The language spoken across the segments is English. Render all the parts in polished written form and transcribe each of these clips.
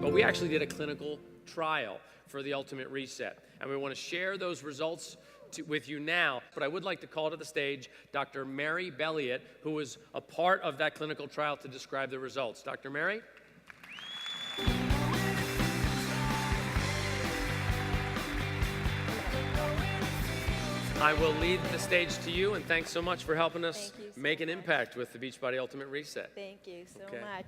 but we actually did a clinical trial for the Ultimate Reset. And we want to share those results with you now. But I would like to call to the stage Dr. Mary Balliet, who was a part of that clinical trial, to describe the results. Dr. Mary? I will lead the stage to you, and thanks so much for helping us make an impact with the Beachbody Ultimate Reset. Thank you so much.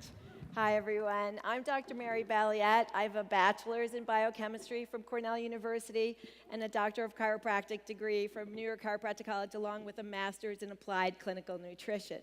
Hi, everyone. I'm Dr. Mary Balliet. I have a bachelor's in biochemistry from Cornell University and a doctor of chiropractic degree from New York Chiropractic College, along with a master's in applied clinical nutrition.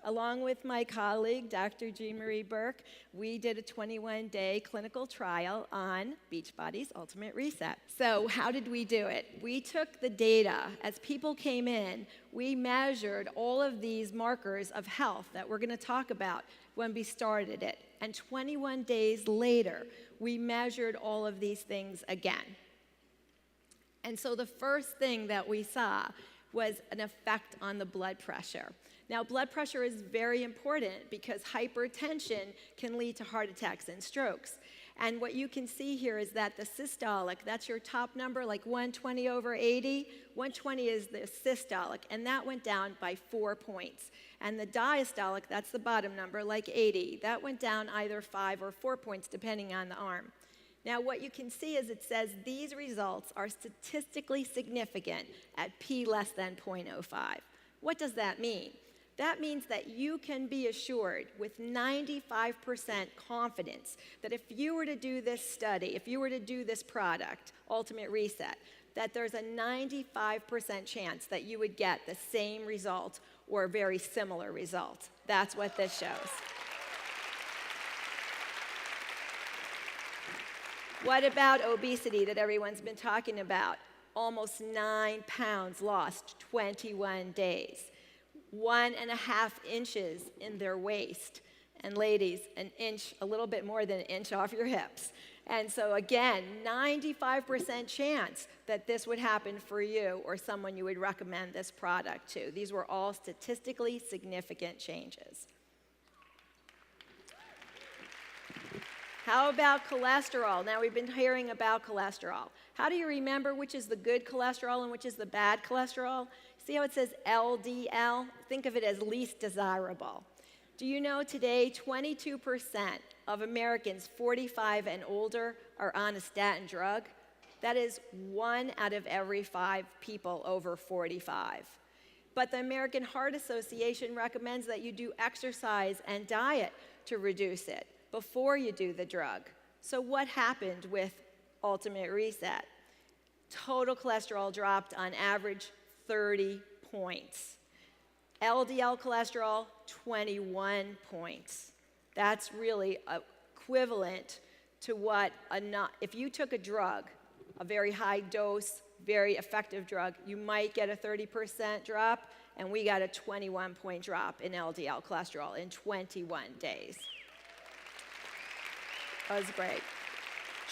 Along with my colleague, Dr. Jean-Marie Burke, we did a 21-day clinical trial on Beachbody's Ultimate Reset. So how did we do it? We took the data. As people came in, we measured all of these markers of health that we're going to talk about when we started it. And 21 days later, we measured all of these things again. And so the first thing that we saw was an effect on the blood pressure. Now, blood pressure is very important because hypertension can lead to heart attacks and strokes. And what you can see here is that the systolic, that's your top number, like 120/80. 120 is the systolic, and that went down by 4 points. And the diastolic, that's the bottom number, like 80. That went down either 5 or 4 points, depending on the arm. Now, what you can see is it says these results are statistically significant at p less than 0.05. What does that mean? That means that you can be assured with 95% confidence that if you were to do this study, if you were to do this product, Ultimate Reset, that there's a 95% chance that you would get the same result or a very similar result. That's what this shows. What about obesity that everyone's been talking about? Almost 9 pounds lost, 21 days. 1.5 inches in their waist. And ladies, an inch, a little bit more than an inch off your hips. And so again, 95% chance that this would happen for you or someone you would recommend this product to. These were all statistically significant changes. How about cholesterol? Now we've been hearing about cholesterol. How do you remember which is the good cholesterol and which is the bad cholesterol? See how it says LDL? Think of it as least desirable. Do you know today 22% of Americans 45 and older are on a statin drug? That is 1 out of every 5 people over 45. But the American Heart Association recommends that you do exercise and diet to reduce it before you do the drug. So what happened with Ultimate Reset? Total cholesterol dropped on average 30 points. LDL cholesterol, 21 points. That's really equivalent to what if you took a drug, a very high dose, very effective drug, you might get a 30% drop, and we got a 21-point drop in LDL cholesterol in 21 days. That was great.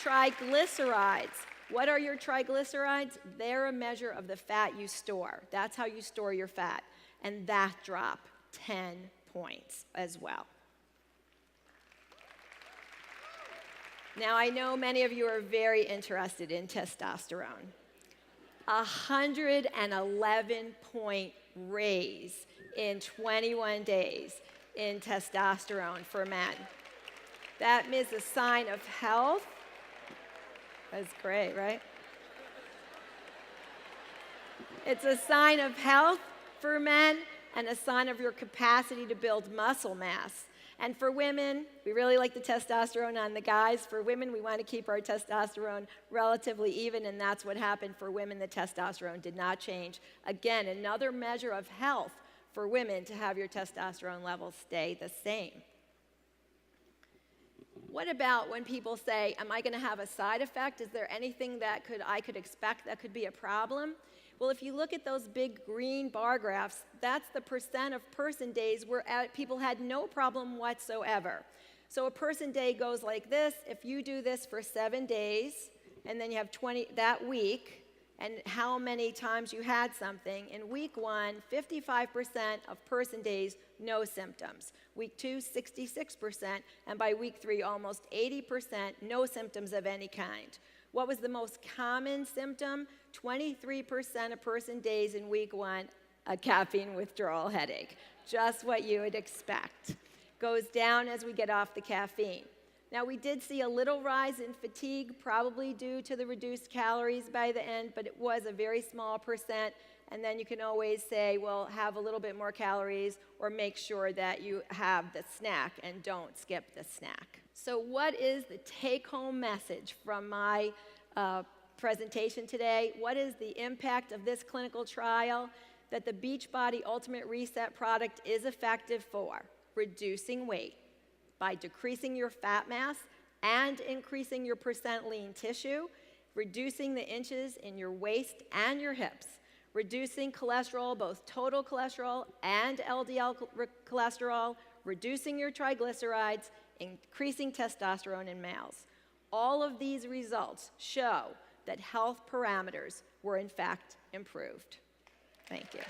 Triglycerides. What are your triglycerides? They're a measure of the fat you store. That's how you store your fat. And that dropped 10 points as well. Now, I know many of you are very interested in testosterone. 111-point raise in 21 days in testosterone for men. That is a sign of health. That's great, right? It's a sign of health for men and a sign of your capacity to build muscle mass. And for women, we really like the testosterone on the guys. For women, we want to keep our testosterone relatively even, and that's what happened for women. The testosterone did not change. Again, another measure of health for women to have your testosterone levels stay the same. What about when people say, am I going to have a side effect? Is there anything that I could expect that could be a problem? Well, if you look at those big green bar graphs, that's the percent of person days where people had no problem whatsoever. So a person day goes like this. If you do this for 7 days, and then you have 20 that week, and how many times you had something. In week 1, 55% of person days, no symptoms. Week 2, 66%, and by week 3, almost 80%, no symptoms of any kind. What was the most common symptom? 23% of person days in week 1, a caffeine withdrawal headache. Just what you would expect. Goes down as we get off the caffeine. Now, we did see a little rise in fatigue, probably due to the reduced calories by the end, but it was a very small percent. And then you can always say, well, have a little bit more calories, or make sure that you have the snack and don't skip the snack. So what is the take-home message from my presentation today? What is the impact of this clinical trial? That the Beachbody Ultimate Reset product is effective for reducing weight by decreasing your fat mass and increasing your percent lean tissue, reducing the inches in your waist and your hips, reducing cholesterol, both total cholesterol and LDL cholesterol, reducing your triglycerides, increasing testosterone in males. All of these results show that health parameters were in fact improved. Thank you.